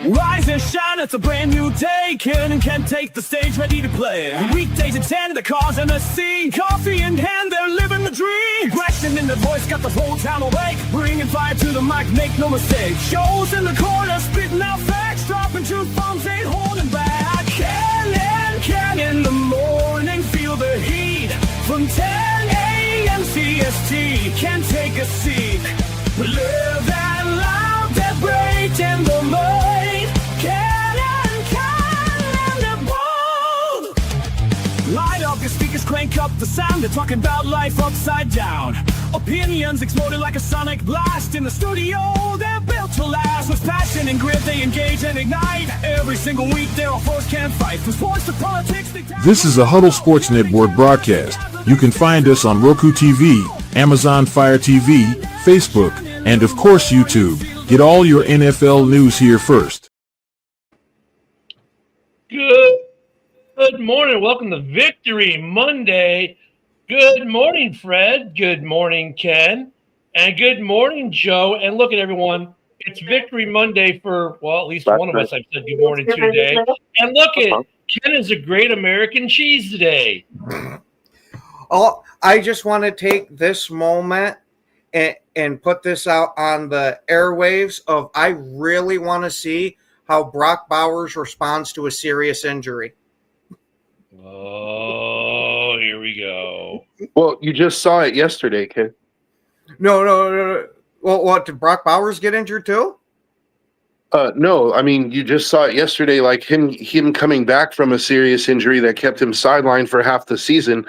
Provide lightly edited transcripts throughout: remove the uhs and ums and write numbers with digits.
Rise and shine, it's a brand new day. Ken can take the stage, ready to play. Weekdays at 10, the cars in the scene. Coffee in hand, they're living the dream. Aggression in the voice, got the whole town awake. Bringing fire to the mic, make no mistake. Shows in the corner, spitting out facts. Dropping truth bombs, ain't holding back. Ken in the morning, feel the heat. From 10 a.m. CST, can take a seat. Live that loud, that break in the mud. Light up your speakers, crank up the sound. They're talking about life upside down. Opinions exploding like a sonic blast. In the studio, they're built to last. With passion and grit, they engage and ignite. Every single week, they're a force can't fight. From sports to politics. This is a Huddle Sports Network broadcast. You can find us on Roku TV, Amazon Fire TV, Facebook, and of course YouTube. Get all your NFL news here first. Good morning. Welcome to Victory Monday. Good morning, Fred. Good morning, Ken. And good morning, Joe. And look at everyone. It's Victory Monday for, well, at least one of us I've said good morning to today. And look at Ken is a great American cheese today. Oh, I just want to take this moment and put this out on the airwaves of I really want to see how Brock Bowers responds to a serious injury. Oh, here we go. Well, you just saw it yesterday, Ken. No. Well, what, did Brock Bowers get injured too? No, I mean, you just saw it yesterday, like him coming back from a serious injury that kept him sidelined for half the season,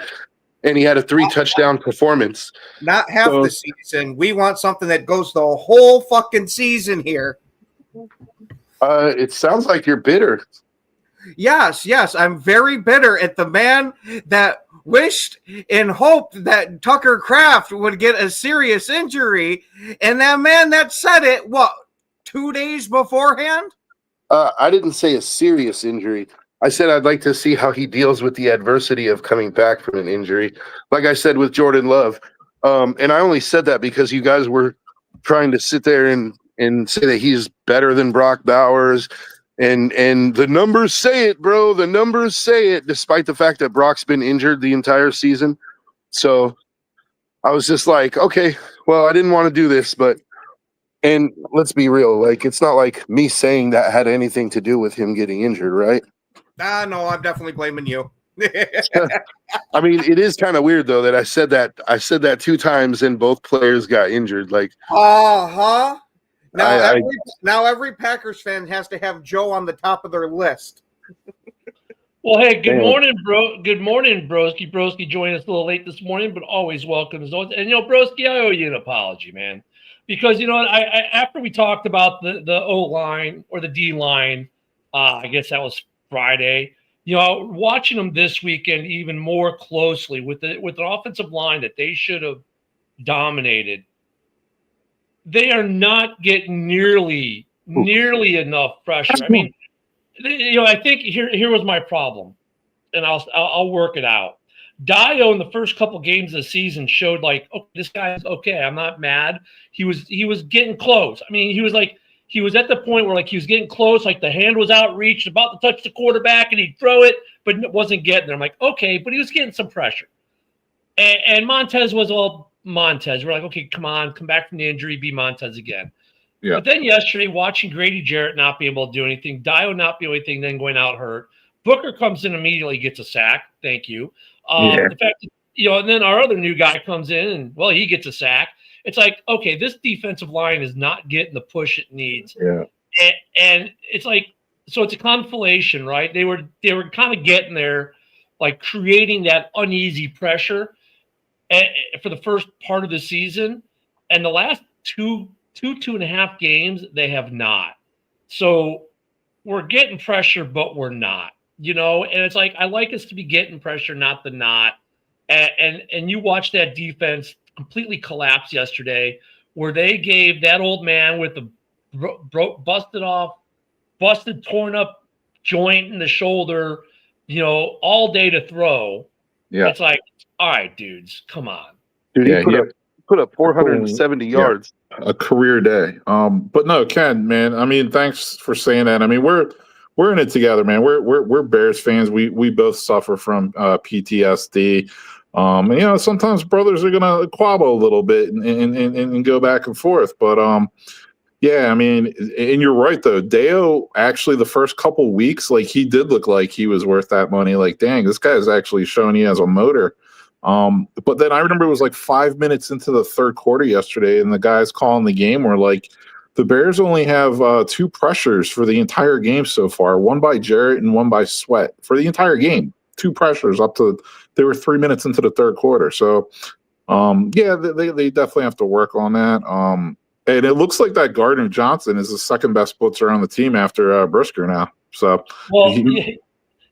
and he had a 3-touchdown performance. Not half the season. We want something that goes the whole fucking season here. It sounds like you're bitter. Yes, I'm very bitter at the man that wished and hoped that Tucker Kraft would get a serious injury, and that man that said it, 2 days beforehand? I didn't say a serious injury. I said I'd like to see how he deals with the adversity of coming back from an injury. Like I said with Jordan Love. And I only said that because you guys were trying to sit there and say that he's better than Brock Bowers. And the numbers say it, bro. The numbers say it, despite the fact that Brock's been injured the entire season. So I was just like, okay, well, I didn't want to do this, and let's be real. Like, it's not like me saying that had anything to do with him getting injured, right? No, I'm definitely blaming you. I mean, it is kind of weird though that I said that 2 times and both players got injured. Like, Now every Packers fan has to have Joe on the top of their list. Well, hey, good morning, bro. Good morning, Broski. Broski joined us a little late this morning, but always welcome as always. And Broski, I owe you an apology, man, because I after we talked about the O line or the D line, I guess that was Friday. Watching them this weekend even more closely with the offensive line that they should have dominated. They are not getting nearly enough pressure. I mean, I think here was my problem, and I'll work it out. Dio in the first couple games of the season showed like, oh, this guy is okay. I'm not mad. He was getting close. I mean, he was at the point where like he was getting close, like the hand was outreached, about to touch the quarterback, and he'd throw it, but it wasn't getting there. I'm like, okay, but he was getting some pressure. And Montez was all Montez. We're like, okay, come on, come back from the injury, be Montez again. Yeah. But then yesterday, watching Grady Jarrett not be able to do anything, Dio not be anything, then going out hurt. Booker comes in immediately, gets a sack. Thank you. The fact that, and then our other new guy comes in and, well, he gets a sack. It's like, okay, this defensive line is not getting the push it needs. Yeah. And it's like, so it's a conflation, right? They were kind of getting there, like creating that uneasy pressure for the first part of the season. And the last two and a half games, they have not. So we're getting pressure, but we're not, and it's like, I like us to be getting pressure, not the not. And you watch that defense completely collapse yesterday, where they gave that old man with the busted, torn up joint in the shoulder, all day to throw. Yeah. It's like, all right, dudes, come on. Dude, he put up 470 yards. a career day. But no, Ken, man. I mean, thanks for saying that. I mean, we're in it together, man. We're Bears fans. We both suffer from PTSD. And, you know, sometimes brothers are gonna quabble a little bit and go back and forth. But yeah, I mean, and you're right though. Deo actually the first couple weeks, like he did look like he was worth that money. Like, dang, this guy's actually showing he has a motor. But then I remember it was like 5 minutes into the third quarter yesterday, and the guys calling the game were like, the Bears only have 2 pressures for the entire game so far, one by Jarrett and one by Sweat for the entire game. 2 pressures up to they were 3 minutes into the third quarter. So yeah, they definitely have to work on that. And it looks like that Gardner Johnson is the second best blitzer on the team after Brisker now. So well,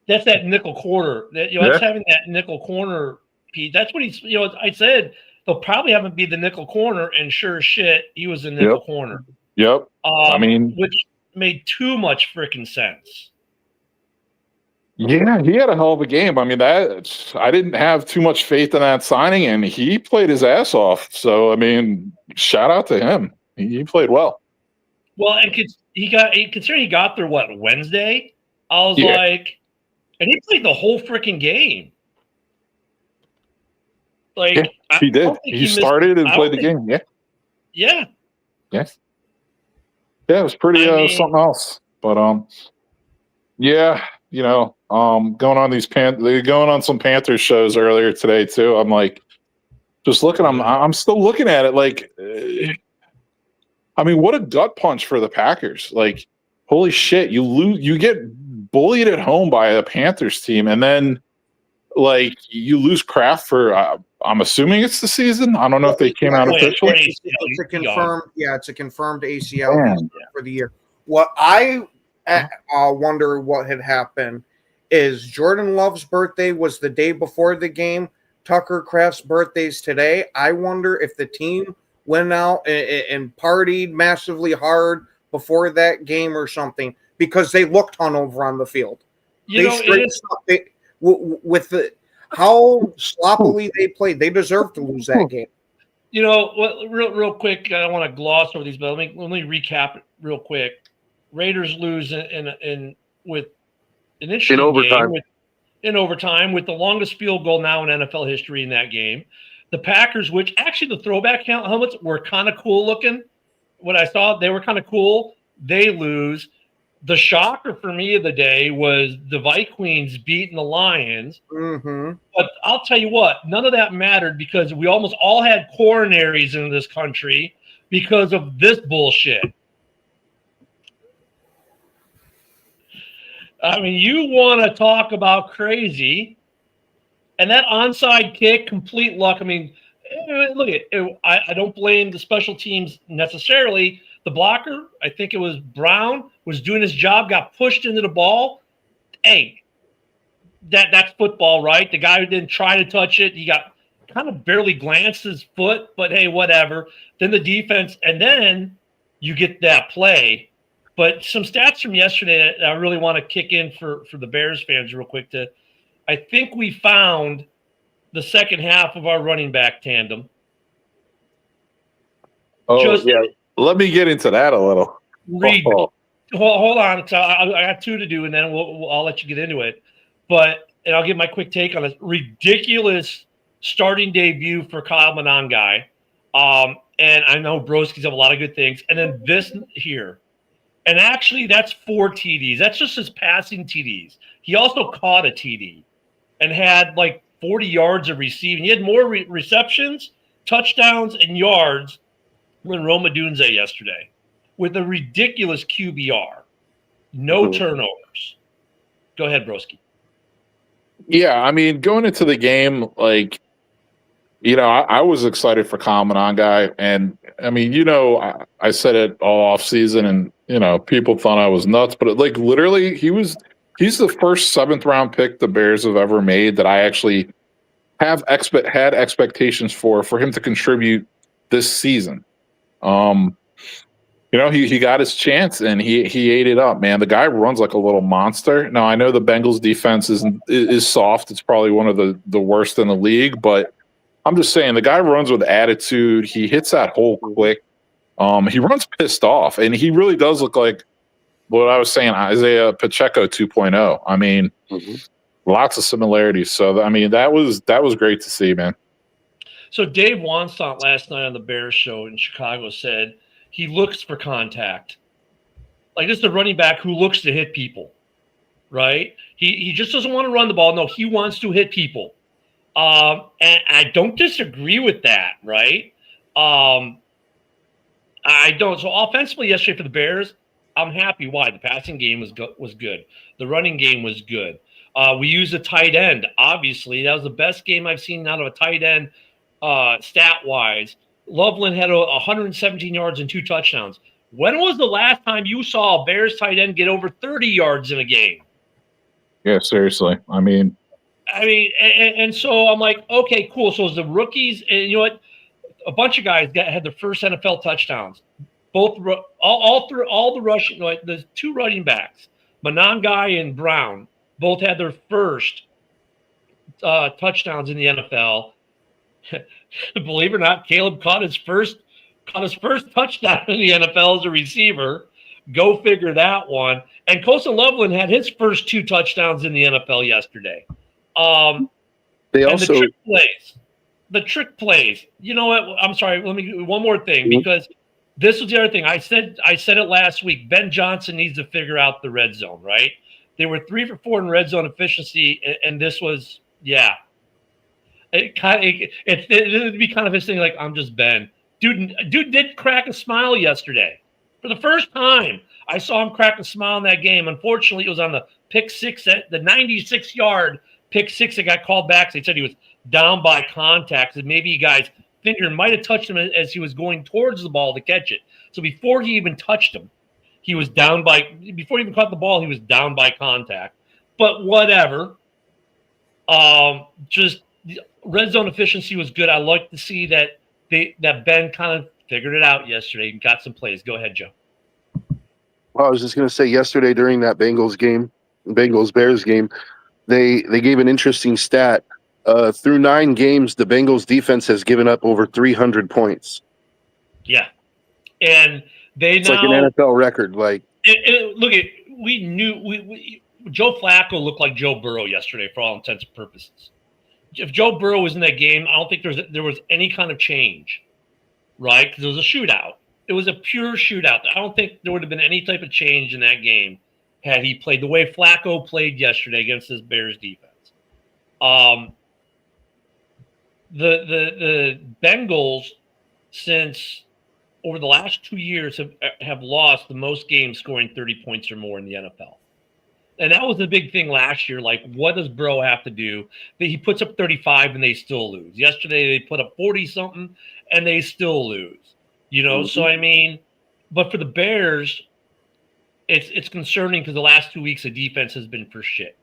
that's that nickel corner. That that's having that nickel corner. Pete. That's what he's. I said they'll probably have him be the nickel corner, and sure as shit, he was the nickel corner. Yep. I mean, which made too much freaking sense. Yeah, he had a hell of a game. I mean, I didn't have too much faith in that signing, and he played his ass off. So, I mean, shout out to him. He played well. Well, and considering he got there Wednesday, I was like, and he played the whole freaking game. Like he did. He started and played the game. Yeah. Yeah. Yes. Yeah, it was pretty something else. But yeah, going on some Panthers shows earlier today too. I'm like, just looking. I'm still looking at it like. I mean, what a gut punch for the Packers. Like, holy shit, you get bullied at home by a Panthers team, and then like you lose Kraft for I'm assuming it's the season. I don't know if they came out officially. It's a confirmed ACL for the year. What I wonder what had happened is Jordan Love's birthday was the day before the game. Tucker Kraft's birthday's today. I wonder if the team went out and partied massively hard before that game or something because they looked hungover on the field. With how sloppily they played, they deserve to lose that game. Real quick, I don't want to gloss over these, but let me recap it real quick. Raiders lose in overtime. In overtime with the longest field goal now in NFL history in that game. The Packers, which actually the throwback helmets were kind of cool looking. What I saw, they were kind of cool. They lose. The shocker for me of the day was the Vikings beating the Lions. Mm-hmm. But I'll tell you what, none of that mattered because we almost all had coronaries in this country because of this bullshit. I mean, you want to talk about crazy. And that onside kick, complete luck. I mean, look at it. I don't blame the special teams necessarily. The blocker, I think it was Brown, was doing his job, got pushed into the ball. Hey, that's football, right? The guy who didn't try to touch it, he got kind of barely glanced his foot, but hey, whatever. Then the defense, and then you get that play. But some stats from yesterday that I really want to kick in for the Bears fans real quick. I think we found the second half of our running back tandem. Yeah. Let me get into that a little. Hold on. So I got 2 to do, and then I'll let you get into it. And I'll give my quick take on this ridiculous starting debut for Kyle Monangai. And I know Broski's have a lot of good things. And then this here. And actually, that's 4 TDs. That's just his passing TDs. He also caught a TD and had like 40 yards of receiving. He had more receptions, touchdowns, and yards than Rome Odunze yesterday with a ridiculous QBR. No turnovers. Go ahead, Broski. Yeah, I mean, going into the game, like, I was excited for Kyle Monangai. And, I mean, I said it all off season and, people thought I was nuts. But, like, literally, he's the first 7th round pick the Bears have ever made that I actually had expectations for him to contribute this season. He got his chance and he ate it up, man. The guy runs like a little monster. Now I know the Bengals defense is soft. It's probably one of the worst in the league, but I'm just saying the guy runs with attitude. He hits that hole quick. He runs pissed off, and he really does look like what I was saying, Isaiah Pacheco 2.0. I mean, lots of similarities. So, I mean, that was great to see, man. So Dave Wannstedt last night on the Bears show in Chicago said he looks for contact. Like, this is a running back who looks to hit people, right? He just doesn't want to run the ball. No, he wants to hit people. And I don't disagree with that, right? I don't. So offensively yesterday for the Bears, I'm happy. Why? The passing game was good. The running game was good. We used a tight end. Obviously, that was the best game I've seen out of a tight end stat-wise. Loveland had 117 yards and 2 touchdowns. When was the last time you saw a Bears tight end get over 30 yards in a game? Yeah, seriously. I mean, and so I'm like, okay, cool. So it's the rookies, and you know what? A bunch of guys had their first NFL touchdowns. Both all the rushing, the 2 running backs, Monangai and Brown, both had their first touchdowns in the NFL. Believe it or not, Caleb caught his first touchdown in the NFL as a receiver. Go figure that one. And Colson Loveland had his first 2 touchdowns in the NFL yesterday. They also the trick plays. You know what? I'm sorry. Let me do one more thing, because this was the other thing. I said it last week. Ben Johnson needs to figure out the red zone, right? They were 3 for 4 in red zone efficiency, and this was, yeah. It'd be kind of his thing, like, I'm just Ben. Dude did crack a smile yesterday. For the first time, I saw him crack a smile in that game. Unfortunately, it was on the pick six, the 96-yard pick six that got called back. So they said he was down by contact, and maybe you guys' finger might have touched him as he was going towards the ball to catch it. So before he even touched him, he was down before he even caught the ball, he was down by contact. But whatever. Just red zone efficiency was good. I like to see that Ben kind of figured it out yesterday and got some plays. Go ahead, Joe. Well, I was just going to say, yesterday during that Bengals-Bears game, they gave an interesting stat. Through 9 games, the Bengals defense has given up over 300 points. Yeah. And it's like an NFL record. Like, we knew Joe Flacco looked like Joe Burrow yesterday for all intents and purposes. If Joe Burrow was in that game, I don't think there was any kind of change, right? Because it was a shootout. It was a pure shootout. I don't think there would have been any type of change in that game had he played the way Flacco played yesterday against this Bears defense. The Bengals, since over the last 2 years, have lost the most games scoring 30 points or more in the NFL. And that was the big thing last year. Like, what does Burrow have to do? He puts up 35 and they still lose. Yesterday they put up 40-something and they still lose. You know, so I mean, but for the Bears, it's concerning because the last 2 weeks of defense has been for shit.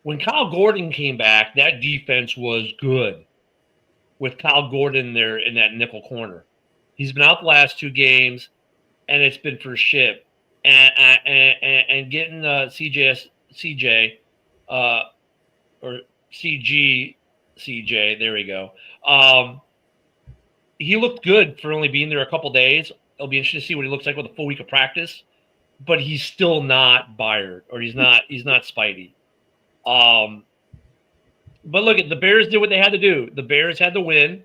When Kyle Gordon came back, that defense was good with Kyle Gordon there in that nickel corner. He's been out the last 2 games, and it's been for shit. And getting CJ or CJ, there we go. He looked good for only being there a couple days. It'll be interesting to see what he looks like with a full week of practice. But he's still not Byard, or he's not Spidey. But look, the Bears did what they had to do. The Bears had to win,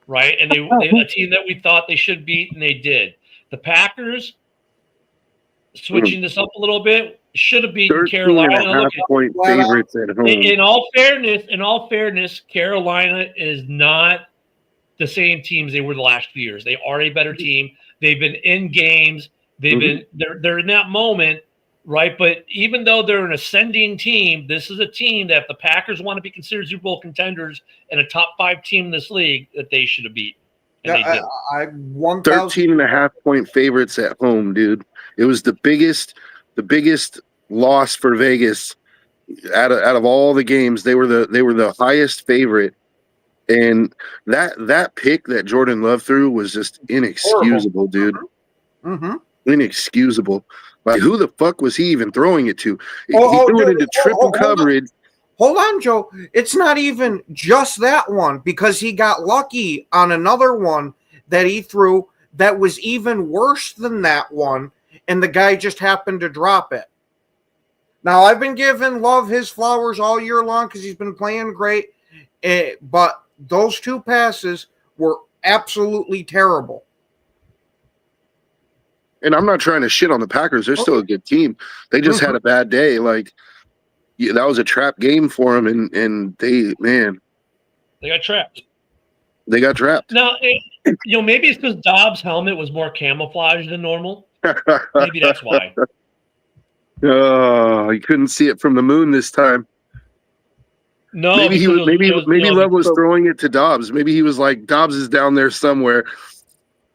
right? And they a team that we thought they should beat, and they did. The Packers, switching this up a little bit, should have beaten Carolina. Point favorites at home. In all fairness, Carolina is not the same teams they were the last few years. They are a better team. They've been in games. They're in that moment, right? But even though they're an ascending team, this is a team that if the Packers want to be considered Super Bowl contenders and a top 5 team in this league, that they should have beat. And they did. 13.5-point favorites at home, dude. It was the biggest loss for Vegas out of all the games. They were the highest favorite, and that pick that Jordan Love threw was just inexcusable, dude. Inexcusable. Like, who the fuck was he even throwing it to? He threw it into triple coverage. Hold on, Joe. It's not even just that one, because he got lucky on another one that he threw that was even worse than that one, and the guy just happened to drop it. Now, I've been giving Love his flowers all year long because he's been playing great, but those two passes were absolutely terrible. And I'm not trying to shit on the Packers. They're still a good team. They just had a bad day. Like, yeah, that was a trap game for them, and they got trapped. They got trapped. Now, maybe it's because Dobbs' helmet was more camouflage than normal. Maybe that's why. Oh, you couldn't see it from the moon this time. No, maybe Love was throwing it to Dobbs. Maybe he was like, Dobbs is down there somewhere,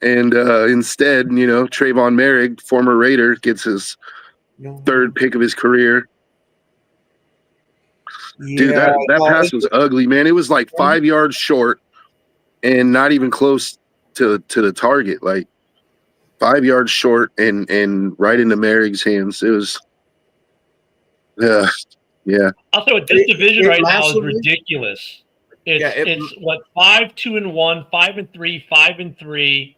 and instead, Trayvon Merrick, former Raider, gets his third pick of his career. Dude, that pass was ugly, man. It was like 5 yards short and not even close to the target. Like 5 yards short and right into Merrick's hands. It was, yeah. I'll tell you what, this division right now is ridiculous. It's what 5-2-1, 5-3, 5-3,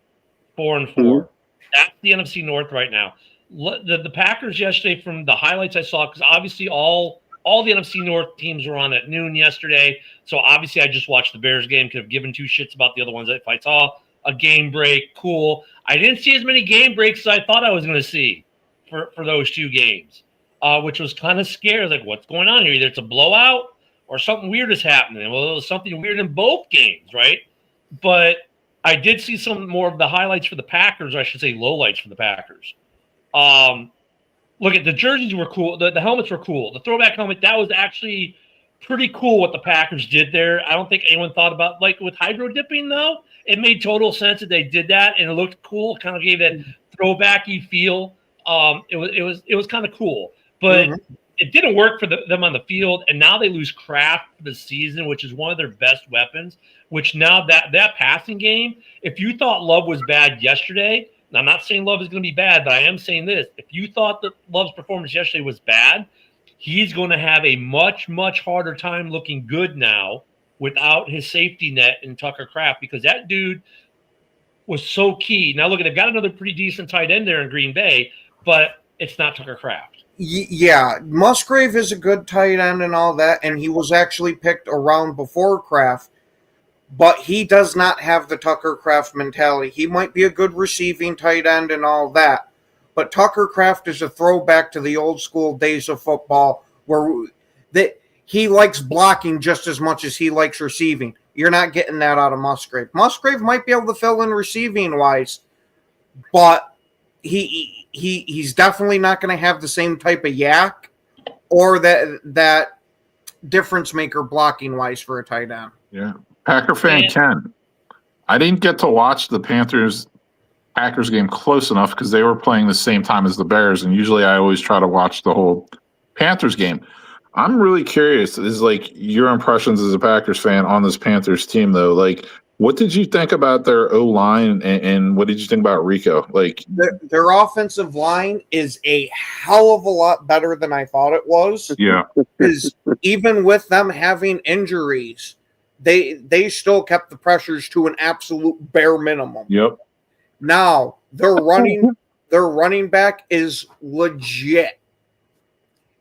4-4. Mm-hmm. That's the NFC North right now. The Packers yesterday, from the highlights I saw, because obviously all the NFC North teams were on at noon yesterday. So obviously I just watched the Bears game, could have given two shits about the other ones. If I saw a game break, cool. I didn't see as many game breaks as I thought I was going to see for those two games, which was kind of scary. Like, what's going on here? Either it's a blowout or something weird is happening. Well, it was something weird in both games, right? But I did see some more of the highlights for the Packers, or I should say lowlights for the Packers. Look at the jerseys were cool. The helmets were cool. The throwback helmet, that was actually pretty cool what the Packers did there. I don't think anyone thought about, like with hydro dipping though. It made total sense that they did that, and it looked cool. Kind of gave that throwbacky feel. It was kind of cool, but it didn't work for them on the field. And now they lose Kraft for the season, which is one of their best weapons. Which now that passing game, if you thought Love was bad yesterday. Now, I'm not saying Love is going to be bad, but I am saying this. If you thought that Love's performance yesterday was bad, he's going to have a much, much harder time looking good now without his safety net in Tucker Kraft, because that dude was so key. Now, look, they've got another pretty decent tight end there in Green Bay, but it's not Tucker Kraft. Yeah, Musgrave is a good tight end and all that, and he was actually picked around before Kraft. But he does not have the Tucker Kraft mentality. He might be a good receiving tight end and all that, but Tucker Kraft is a throwback to the old school days of football where he likes blocking just as much as he likes receiving. You're not getting that out of Musgrave. Musgrave might be able to fill in receiving wise, but he's definitely not going to have the same type of yak or that difference maker blocking wise for a tight end. Yeah. Packer fan Ken, I didn't get to watch the Packers game close enough because they were playing the same time as the Bears, and usually I always try to watch the whole Panthers game. I'm really curious, is like your impressions as a Packers fan on this Panthers team, though. Like, what did you think about their O-line, and what did you think about Rico? Like, their offensive line is a hell of a lot better than I thought it was. Yeah, because even with them having injuries, they still kept the pressures to an absolute bare minimum. Yep. Now their running back is legit.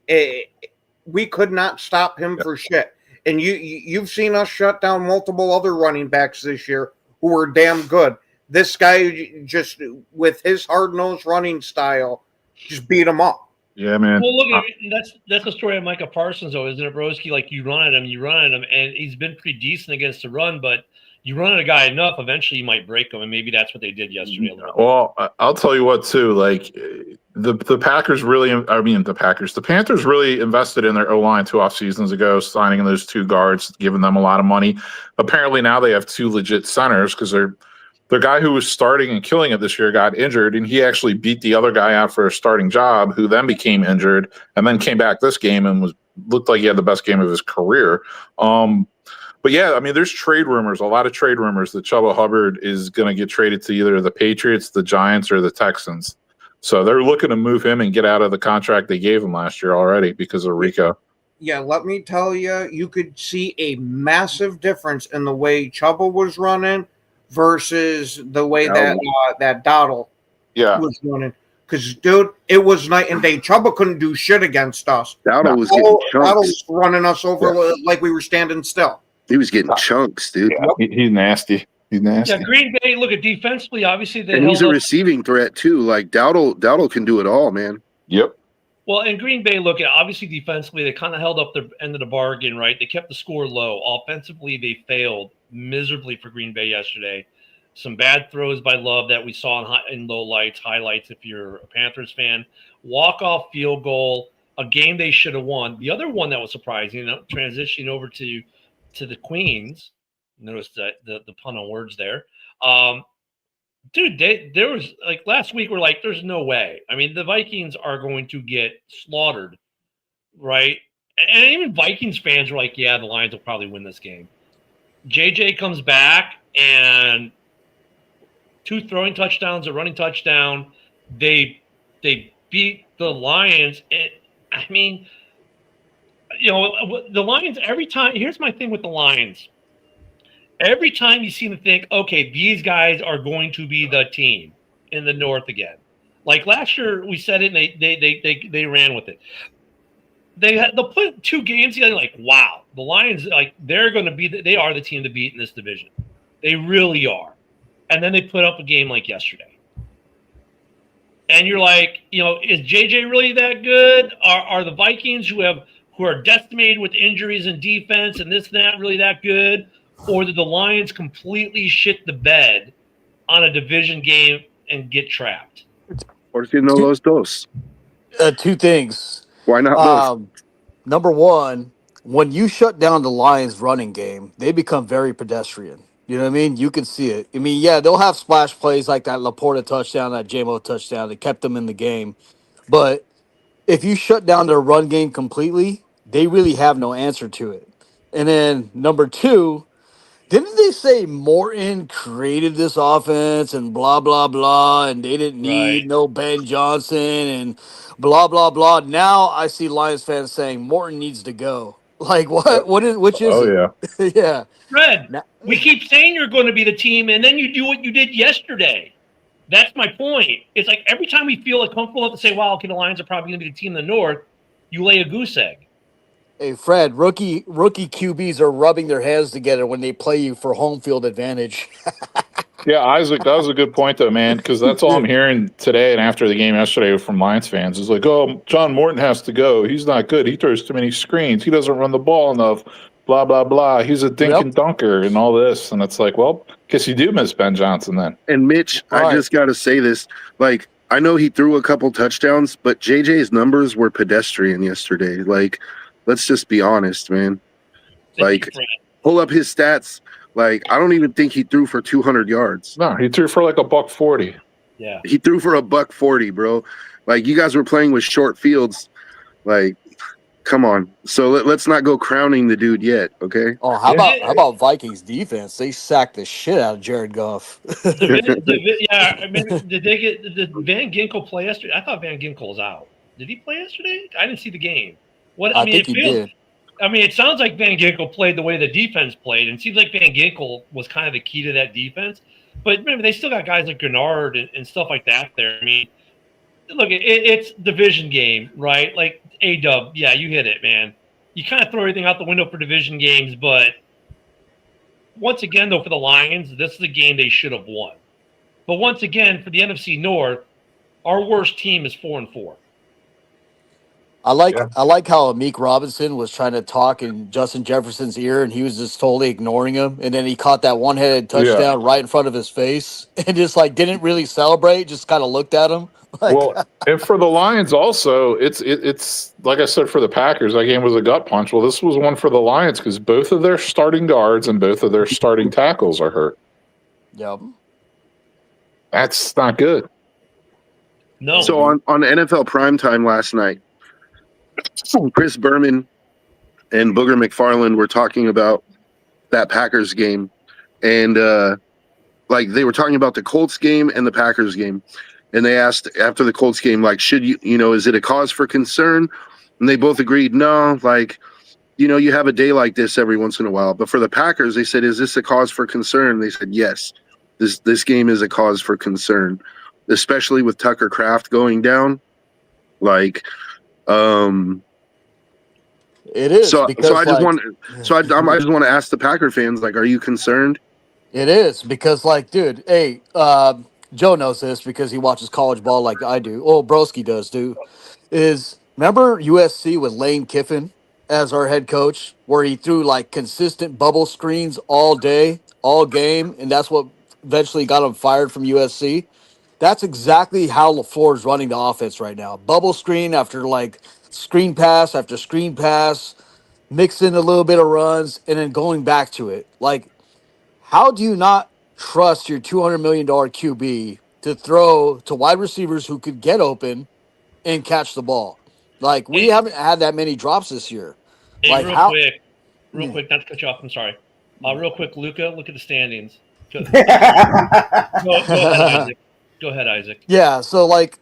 We could not stop him for shit. And you've seen us shut down multiple other running backs this year who were damn good. This guy, just with his hard-nosed running style, just beat him up. Yeah, man. Well, look, that's the story of Micah Parsons, though, isn't it, Broski? Like, you run at him, and he's been pretty decent against the run, but you run at a guy enough, eventually you might break him, and maybe that's what they did yesterday. Well, I'll tell you what, too. Like, the Packers really – the Panthers really invested in their O-line 2 off seasons ago, signing those 2 guards, giving them a lot of money. Apparently now they have 2 legit centers because the guy who was starting and killing it this year got injured, and he actually beat the other guy out for a starting job, who then became injured and then came back this game and looked like he had the best game of his career. But yeah, I mean, there's trade rumors, a lot of trade rumors that Chuba Hubbard is going to get traded to either the Patriots, the Giants, or the Texans. So they're looking to move him and get out of the contract they gave him last year already because of Rico. Yeah, let me tell you, you could see a massive difference in the way Chuba was running versus the way that that Dowdle Yeah. was running. Because, dude, it was night and day. Chuba couldn't do shit against us. Dowdle was getting Dowdle chunks. was running us over like we were standing still. He was getting chunks, dude. Yeah, he's nasty. He's nasty. Yeah, Green Bay, look at defensively, obviously they And he's held a up. receiving threat too. Like Dowdle can do it all, man. Yep. Well, in Green Bay, look at obviously defensively, they kind of held up their end of the bargain, right? They kept the score low. Offensively, they failed miserably for Green Bay yesterday. Some bad throws by Love that we saw in low lights, highlights if you're a Panthers fan. Walk-off field goal, a game they should have won. The other one that was surprising, transitioning over to the Queens. Notice that the pun on words there. Dude, there was like last week we're like, there's no way. I mean, the Vikings are going to get slaughtered, right? And even Vikings fans were like, yeah, the Lions will probably win this game. JJ comes back and 2 throwing touchdowns, a running touchdown. They beat the Lions. And I mean, the Lions every time. Here's my thing with the Lions. Every time you seem to think, okay, these guys are going to be the team in the North again. Like last year, we said it, and they ran with it. They'll put 2 games together, like, wow, the Lions, like they're going to be, they are the team to beat in this division. They really are. And then they put up a game like yesterday. And you're like, is JJ really that good? Are the Vikings who are decimated with injuries and defense and this and that really that good? Or did the Lions completely shit the bed on a division game and get trapped? Or si no los dos. 2 things. Why not both? Number one, when you shut down the Lions running game, they become very pedestrian. You know what I mean? You can see it. I mean, yeah, they'll have splash plays like that Laporta touchdown, that JMO touchdown that kept them in the game. But if you shut down their run game completely, they really have no answer to it. And then number 2, didn't they say Morton created this offense and blah, blah, blah, and they didn't need no Ben Johnson and blah, blah, blah. Now I see Lions fans saying Morton needs to go. Like, what? Which is it? Yeah. Yeah. Fred, we keep saying you're going to be the team, and then you do what you did yesterday. That's my point. It's like every time we feel comfortable enough to say, wow, okay, the Lions are probably going to be the team in the North, you lay a goose egg. Hey, Fred, rookie QBs are rubbing their hands together when they play you for home field advantage. Yeah, Isaac, that was a good point, though, man, because that's all I'm hearing today and after the game yesterday from Lions fans is like, oh, John Morton has to go. He's not good. He throws too many screens. He doesn't run the ball enough. Blah, blah, blah. He's a dink and dunker and all this. And it's like, well, guess you do miss Ben Johnson then. And Mitch, I just got to say this. Like, I know he threw a couple touchdowns, but JJ's numbers were pedestrian yesterday. Like, let's just be honest, man. Like, pull up his stats. Like, I don't even think he threw for 200 yards. No, he threw for like $140. Yeah. He threw for $140, bro. Like, you guys were playing with short fields. Like, come on. So let's not go crowning the dude yet, okay? Oh, how about Vikings defense? They sacked the shit out of Jared Goff. Yeah, I mean, did Van Ginkel play yesterday? I thought Van Ginkel was out. Did he play yesterday? I didn't see the game. I think he did. I mean, it sounds like Van Ginkel played the way the defense played, and it seems like Van Ginkel was kind of the key to that defense. But remember, they still got guys like Gennard and stuff like that there. I mean, look, it's division game, right? Like A-Dub, yeah, you hit it, man. You kind of throw everything out the window for division games, but once again, though, for the Lions, this is a game they should have won. But once again, for the NFC North, our worst team is 4-4. I like how Amik Robinson was trying to talk in Justin Jefferson's ear, and he was just totally ignoring him. And then he caught that one-headed touchdown right in front of his face, and just like didn't really celebrate, just kind of looked at him. Like, well, and for the Lions also, it's like I said for the Packers, that game was a gut punch. Well, this was one for the Lions because both of their starting guards and both of their starting tackles are hurt. Yep. That's not good. No. So on NFL Primetime last night, Chris Berman and Booger McFarland were talking about that Packers game, and like they were talking about the Colts game and the Packers game, and they asked after the Colts game, like, should is it a cause for concern? And they both agreed, no, like, you have a day like this every once in a while. But for the Packers, they said, is this a cause for concern? They said yes. This game is a cause for concern, especially with Tucker Kraft going down. Like, It is so because I just like, want I just want to ask the Packer fans, like, are you concerned? it is because like, dude, hey, Joe knows this because he watches college ball like I do. Oh, Broski does too. Is remember USC with Lane Kiffin as our head coach, where he threw like consistent bubble screens all day, all game, and that's what eventually got him fired from USC. That's exactly how LaFleur is running the offense right now. Bubble screen after like screen pass after screen pass, mixing a little bit of runs, and then going back to it. Like, how do you not trust your $200 million QB to throw to wide receivers who could get open and catch the ball? Like, we Hey, haven't had that many drops this year. hey, Like, how? real quick, not to cut you off. I'm sorry. Real quick, Luca, look at the standings. Go ahead, Isaac. Go ahead, Isaac. Yeah, so like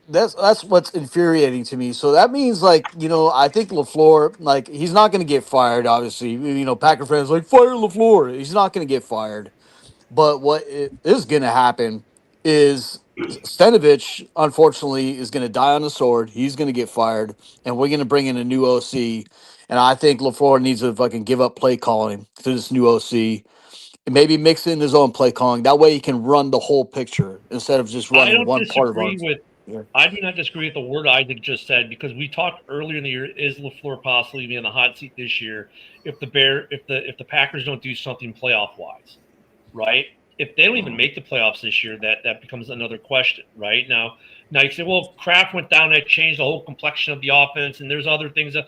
that's what's infuriating to me. So that means like, I think LaFleur, like, he's not going to get fired. Obviously, Packer fans like fire LaFleur. He's not going to get fired. But what is going to happen is Stenovich, unfortunately, is going to die on the sword. He's going to get fired, and we're going to bring in a new OC. And I think LaFleur needs to fucking give up play calling to this new OC and maybe mix in his own play calling. That way he can run the whole picture instead of just I running don't one part of our. disagree with. Yeah. I do not disagree with the word Isaac just said because we talked earlier in the year. Is LaFleur possibly be in the hot seat this year if the Packers don't do something playoff wise, right? If they don't even make the playoffs this year, that becomes another question, right? Now you say, well, Kraft went down, that changed the whole complexion of the offense, and there's other things that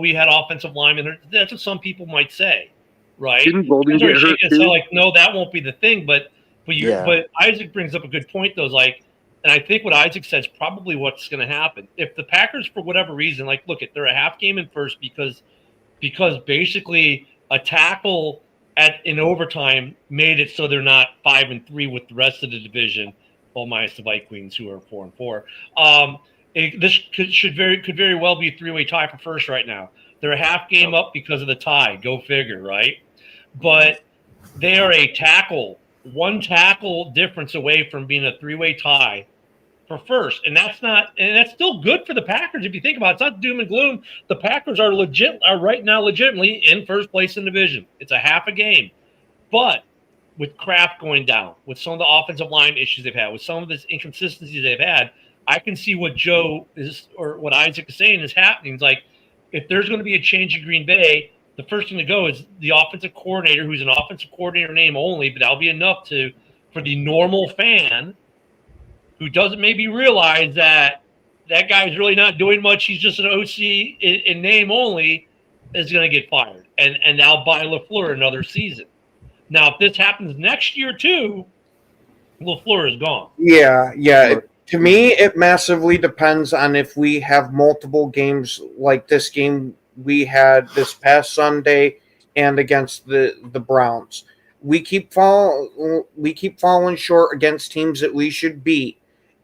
we had offensive linemen. That's what some people might say, right? Didn't Golden get hurt So too? like, no, that won't be the thing, but Yeah. but Isaac brings up a good point though, like. And I think what Isaac said is probably what's going to happen. If the Packers, for whatever reason, like, look, they're a half game in first because basically a tackle in overtime made it so they're not 5-3 with the rest of the division, well, minus the Vikings who are 4-4. This could very well be a three-way tie for first right now. They're a half game up because of the tie. Go figure, right? But they are one tackle difference away from being a three-way tie for first, and that's still good for the Packers if you think about it. It's not doom and gloom. The Packers are right now legitimately in first place in the division. It's a half a game, but with Kraft going down, with some of the offensive line issues they've had, with some of this inconsistencies they've had, I can see what Joe is or what Isaac is saying is happening. It's like if there's going to be a change in Green Bay, the first thing to go is the offensive coordinator, who's an offensive coordinator name only, but that'll be enough for the normal fan who doesn't maybe realize that guy's really not doing much. He's just an OC in name only, is going to get fired. And now buy LaFleur another season. Now, if this happens next year too, LaFleur is gone. Yeah. To me, it massively depends on if we have multiple games like this game we had this past Sunday and against the Browns. We keep falling short against teams that we should beat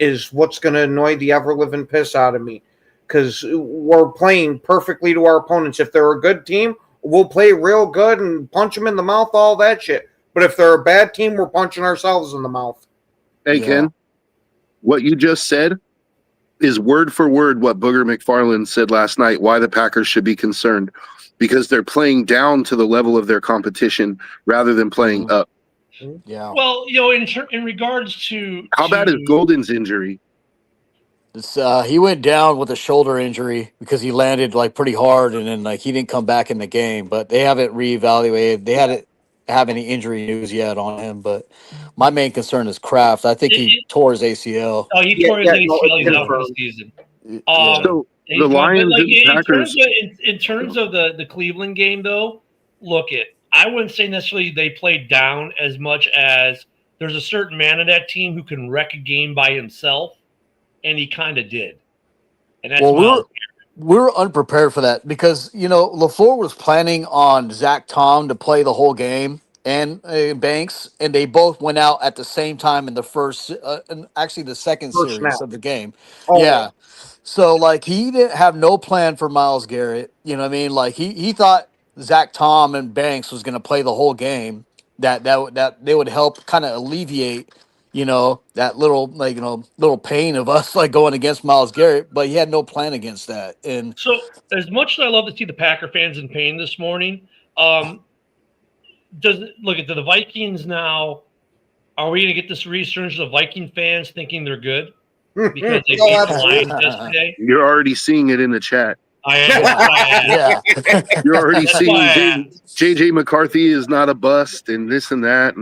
is what's going to annoy the ever-living piss out of me because we're playing perfectly to our opponents. If they're a good team, we'll play real good and punch them in the mouth, all that shit. But if they're a bad team, we're punching ourselves in the mouth. Hey, Yeah. Ken, what you just said is word for word what Booger McFarland said last night, why the Packers should be concerned. Because they're playing down to the level of their competition rather than playing up. Yeah. Well, in regards to How bad is Golden's injury? It's, he went down with a shoulder injury because he landed like pretty hard and then like he didn't come back in the game, but they haven't reevaluated. They hadn't have any injury news yet on him, but my main concern is Kraft. I think he tore his ACL. Oh, he tore his ACL. no, He's out for the season. So the Lions and Packers. In terms of the Cleveland game, though, I wouldn't say necessarily they played down as much as there's a certain man in that team who can wreck a game by himself, and he kind of did. And that's we're unprepared for that because LaFleur was planning on Zach Tom to play the whole game and Banks, and they both went out at the same time in the first, and actually the second series snap of the game. Oh, yeah. So, like, he didn't have no plan for Myles Garrett. You know what I mean? Like, he thought Zach Tom and Banks was going to play the whole game. that they would help kind of alleviate, that little little pain of us like going against Myles Garrett, but he had no plan against that. And So, as much as I love to see the Packer fans in pain this morning, do the Vikings now? Are we going to get this resurgence of Viking fans thinking they're good because they beat the Lions yesterday? You're already seeing it in the chat. I am. yeah, You're already That's seeing why I asked. JJ McCarthy is not a bust and this and that.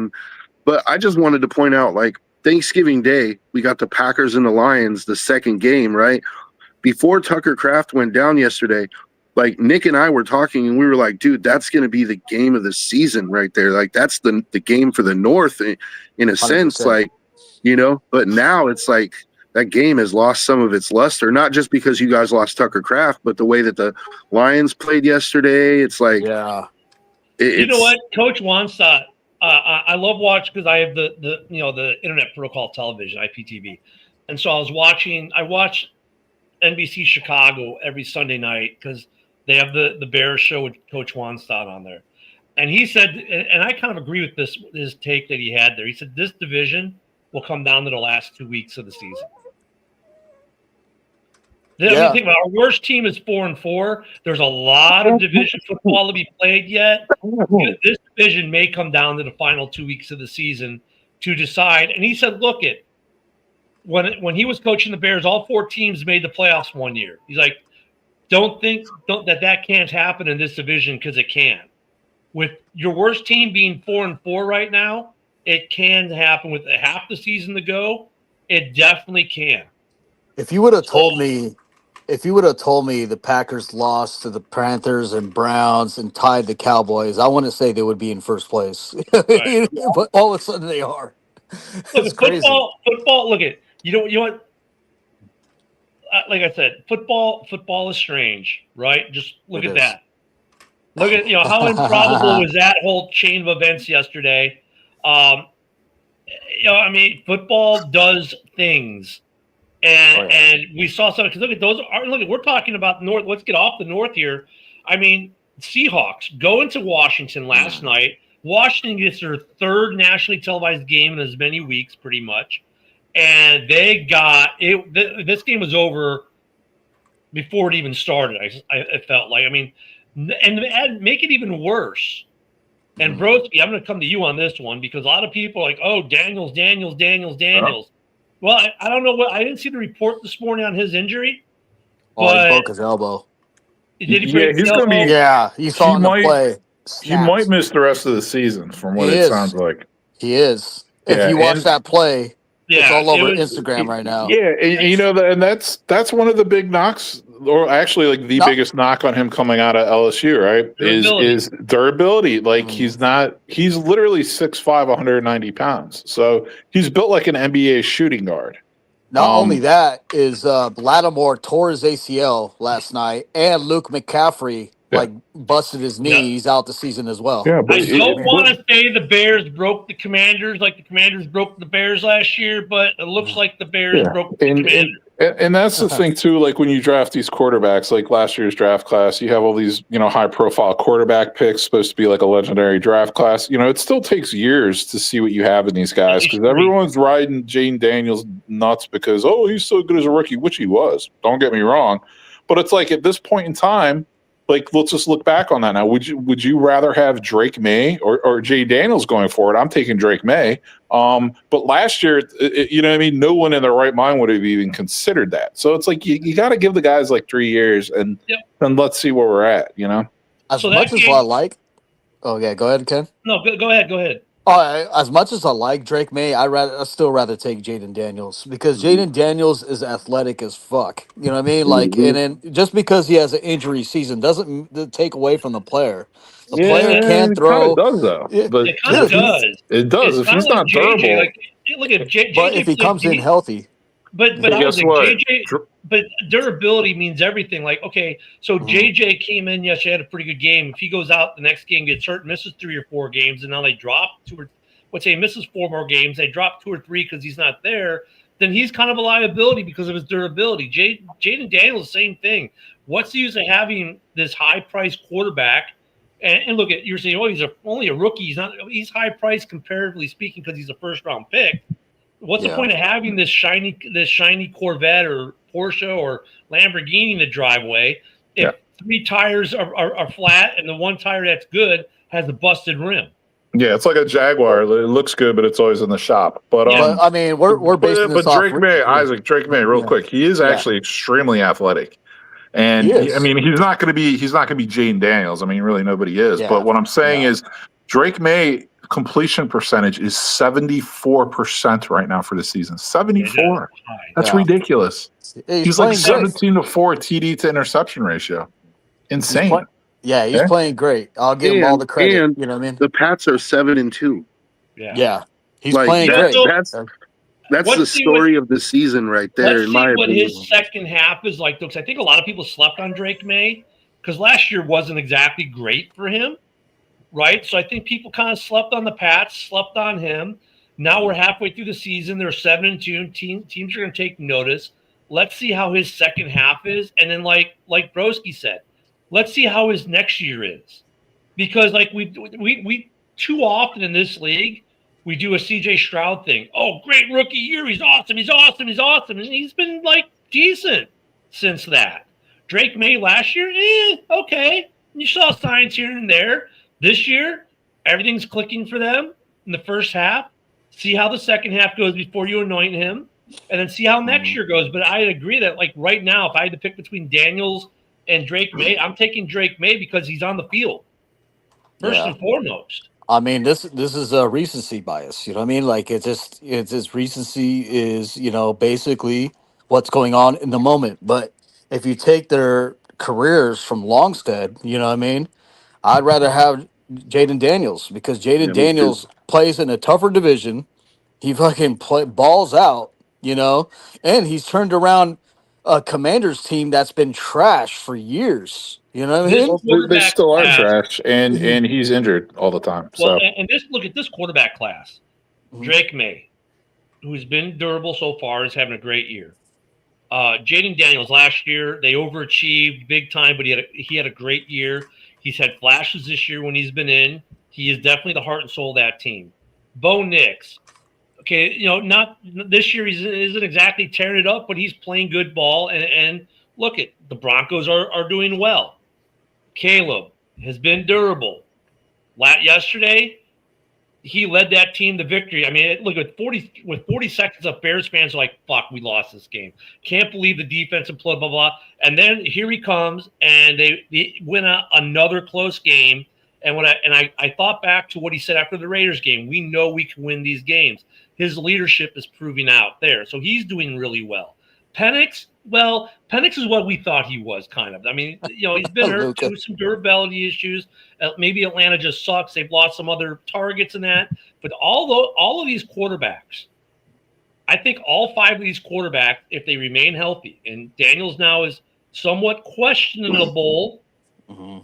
But I just wanted to point out, like, Thanksgiving Day, we got the Packers and the Lions, the second game, right? Before Tucker Kraft went down yesterday, like Nick and I were talking and we were like, dude, that's going to be the game of the season right there. Like that's the game for the North in a sense, 100%. like, but now it's like that game has lost some of its luster, not just because you guys lost Tucker Kraft, but the way that the Lions played yesterday. It's like, yeah. You know what, Coach Wannstedt, I love watching because I have the Internet Protocol Television, IPTV, and so I watch NBC Chicago every Sunday night because they have the Bears show with Coach Wannstedt on there. And he said, and I kind of agree with his take that he had there. He said this division will come down to the last 2 weeks of the season. Yeah. Think about our worst team is 4-4. There's a lot of division football to be played yet. This division may come down to the final 2 weeks of the season to decide. And he said, look it. When he was coaching the Bears, all 4 teams made the playoffs one year. He's like, don't that can't happen in this division because it can. With your worst team being 4-4 right now, it can happen with half the season to go. It definitely can. If you would have told me the Packers lost to the Panthers and Browns and tied the Cowboys, I wouldn't say they would be in first place. Right. But all of a sudden they are. It's crazy. Football. Look at you know what. Like I said, football is strange, right? Just look It at is. that. Look at how improbable was that whole chain of events yesterday. Football does things, and we saw some because we're talking about North. Let's get off the North here. I mean, Seahawks go into Washington last night. Washington gets their third nationally televised game in as many weeks, pretty much. And they got it. This game was over before it even started. I felt like. I mean, and make it even worse. And Broski, I'm going to come to you on this one because a lot of people are like, oh, Daniels. Well, I don't know I didn't see the report this morning on his injury. Oh, he broke his elbow. Did he break he's his gonna be- elbow? Yeah, you saw in the play. He might miss the rest of the season, from what He it is. sounds like. He is. Yeah, If you watch and- that play, it's all over it was- Instagram right now. Yeah, and that's one of the big knocks, or actually like the biggest knock on him coming out of LSU, right? Durability. Is durability. Like he's literally 6'5", 190 pounds. So he's built like an NBA shooting guard. Not only that is Lattimore tore his ACL last night, and Luke McCaffrey busted his knee. Yeah. He's out the season as well. Yeah, but I don't want to say the Bears broke the Commanders like the Commanders broke the Bears last year, but it looks like the Bears broke the Commanders. And that's the thing too. Like when you draft these quarterbacks, like last year's draft class, you have all these high profile quarterback picks supposed to be like a legendary draft class. It still takes years to see what you have in these guys because everyone's riding Jane Daniels nuts because he's so good as a rookie, which he was. Don't get me wrong, but it's like at this point in time, like let's just look back on that now. Would you rather have Drake May or Jay Daniels going forward? I'm taking Drake May. But last year, no one in their right mind would have even considered that. So it's like you got to give the guys like 3 years and then let's see where we're at. As much as I like. Oh yeah, go ahead, Ken. No, go ahead. As much as I like Drake May, I still rather take Jaden Daniels because Jaden Daniels is athletic as fuck. You know what I mean? Like, and then just because he has an injury season doesn't take away from the player. The player can throw. It does though. But It kind of does. It does. It's If he's kinda not like durable, JJ, like, look at JJ. But if he comes in healthy, but I was guess like what? JJ. But durability means everything. Like, okay, so JJ came in yesterday, had a pretty good game. If he goes out the next game, gets hurt, misses 3 or 4 games, and now they drop he misses 4 more games, they drop 2 or 3 because he's not there, then he's kind of a liability because of his durability. Jaden Daniels, same thing. What's the use of having this high-priced quarterback And look at, you're saying, oh, he's only a rookie. He's high priced comparatively speaking because he's a first round pick. What's the point of having this shiny Corvette or Porsche or Lamborghini in the driveway if 3 tires are flat and the one tire that's good has a busted rim? Yeah, it's like a Jaguar. It looks good, but it's always in the shop. But I mean, we're basing this off. Drake May, Isaac, Drake May, real quick. He is actually extremely athletic, and I mean, he's not going to be Jaden Daniels. I mean, really, nobody is. Yeah. But what I'm saying is, Drake May completion percentage is 74% right now for the season. 74. That's ridiculous. He's like 17-4 TD to interception ratio. Insane. He's playing great. I'll give him all the credit. You know what I mean? The Pats are 7-2. Yeah. He's playing great. That's the story of the season right there. Let's see what his second half is like, though, because I think a lot of people slept on Drake May because last year wasn't exactly great for him, right? So I think people kind of slept on the Pats, slept on him. Now we're halfway through the season. They're 7-2. Teams are going to take notice. Let's see how his second half is. And then like Broski said, let's see how his next year is. Because like we too often in this league, we do a CJ Stroud thing. Oh, great rookie year. He's awesome. And he's been like decent since that. Drake May last year, okay. You saw signs here and there. This year, everything's clicking for them in the first half. See how the second half goes before you anoint him, and then see how next year goes. But I agree that, like, right now, if I had to pick between Daniels and Drake May, I'm taking Drake May because he's on the field first and foremost. I mean, this is a recency bias. You know what I mean? Like, it's recency is, basically what's going on in the moment. But if you take their careers from Longstead, you know what I mean? I'd rather have Jaden Daniels because Jaden Daniels plays in a tougher division. He fucking balls out, and he's turned around a Commanders team that's been trash for years. You know what I mean? Well, they still are trash, and he's injured all the time. Well, and look at this quarterback class. Drake May, who's been durable so far, is having a great year. Jaden Daniels last year, they overachieved big time, but he had a great year. He's had flashes this year when he's been in. He is definitely the heart and soul of that team. Bo Nix, okay, not this year. He isn't exactly tearing it up, but he's playing good ball. And look at the Broncos are doing well. Caleb has been durable. Yesterday, he led that team to victory. I mean, look at 40 seconds up, Bears fans are like, "Fuck, we lost this game. Can't believe the defense and blah blah blah." And then here he comes, and they win another close game. And I thought back to what he said after the Raiders game. We know we can win these games. His leadership is proving out there, so he's doing really well. Penix is what we thought he was, kind of. I mean, he's been hurt too, some durability issues. Maybe Atlanta just sucks. They've lost some other targets in that. But all of these quarterbacks, I think all 5 of these quarterbacks, if they remain healthy, and Daniels now is somewhat questionable,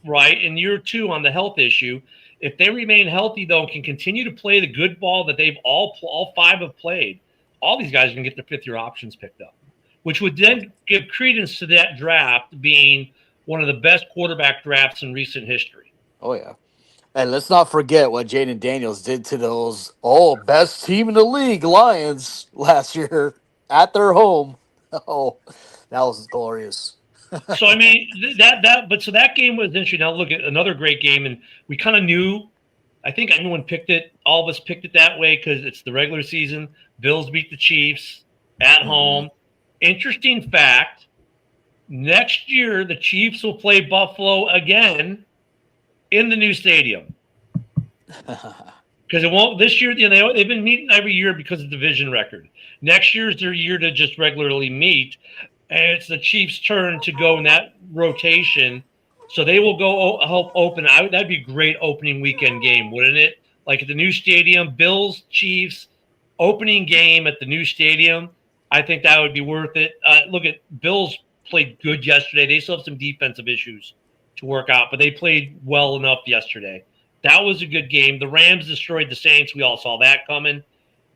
right, in year 2 on the health issue. If they remain healthy, though, and can continue to play the good ball that they've all 5 have played, all these guys are going to get their 5th-year options picked up, which would then give credence to that draft being one of the best quarterback drafts in recent history. Oh, yeah. And let's not forget what Jaden Daniels did to those best team in the league, Lions, last year at their home. Oh, that was glorious. So, I mean, that game was interesting. Now, look at another great game, and we kind of knew. I think everyone picked it. All of us picked it that way because it's the regular season. Bills beat the Chiefs at home. Interesting fact, next year the Chiefs will play Buffalo again in the new stadium. Because it won't this year, they've been meeting every year because of division record. Next year is their year to just regularly meet, and it's the Chiefs' turn to go in that rotation. So they will go help open. That'd be a great opening weekend game, wouldn't it? Like at the new stadium, Bills, Chiefs, opening game at the new stadium. I think that would be worth it. Look at Bills played good yesterday. They still have some defensive issues to work out, but they played well enough yesterday. That was a good game. The Rams destroyed the Saints. We all saw that coming.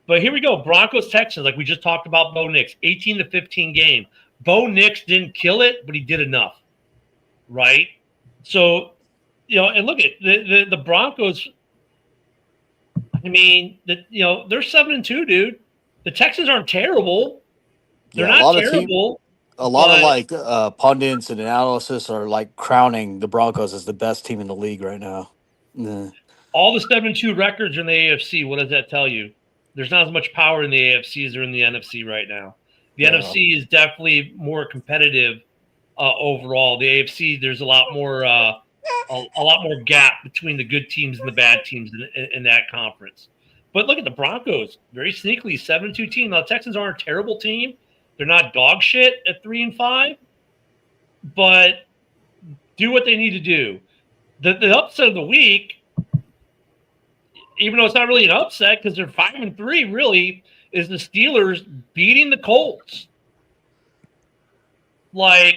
But here we go. Broncos, Texans, like we just talked about Bo Nix, 18-15 game. Bo Nix didn't kill it, but he did enough, right? So and look at the Broncos. I mean, they're 7-2, dude. The Texans aren't terrible. They're Yeah, not terrible. A lot of like pundits and analysts are like crowning the Broncos as the best team in the league right now. Yeah. All the 7-2 records in the AFC. What does that tell you? There's not as much power in the AFC as there in the NFC right now. The NFC is definitely more competitive overall. The AFC, there's a lot more gap between the good teams and the bad teams in that conference. But look at the Broncos, very sneakily 7-2 team. Now the Texans aren't a terrible team. They're not dog shit at 3-5, but do what they need to do. The upset of the week, even though it's not really an upset because they're 5-3, really, is the Steelers beating the Colts. I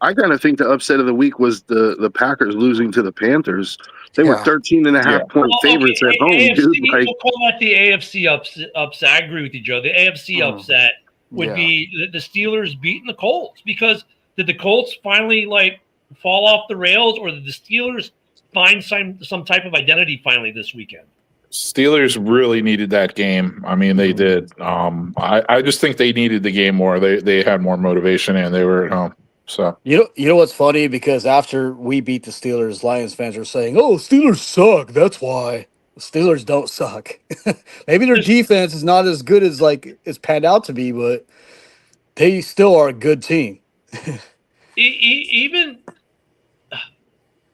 kind of think the upset of the week was the Packers losing to the Panthers. They were 13.5 point favorites at home, AFC, dude. We'll call that the AFC upset. I agree with you, Joe. The AFC upset would be the Steelers beating the Colts, because did the Colts finally fall off the rails, or did the Steelers find some type of identity finally this weekend? Steelers really needed that game. I mean, they did. I just think they needed the game more. They had more motivation, and they were at home. So you know what's funny? Because after we beat the Steelers, Lions fans are saying, "Oh, Steelers suck." That's why the Steelers don't suck. Maybe their defense is not as good as it's panned out to be, but they still are a good team. Even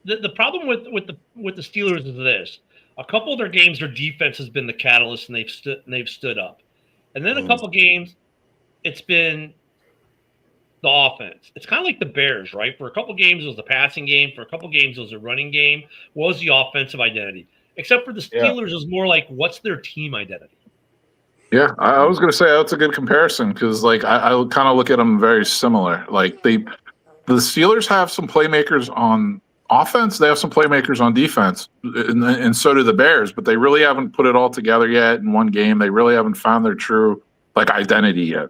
the problem with the Steelers is this: a couple of their games, their defense has been the catalyst, and they've stood up, and then a couple games, it's been the offense. It's kind of like the Bears, right? For a couple games, it was the passing game. For a couple games, it was a running game. What was the offensive identity? Except for the Steelers, it was more like, what's their team identity? Yeah, I was going to say that's a good comparison, because I kind of look at them very similar. The Steelers have some playmakers on offense. They have some playmakers on defense, and so do the Bears. But they really haven't put it all together yet in one game. They really haven't found their true identity yet.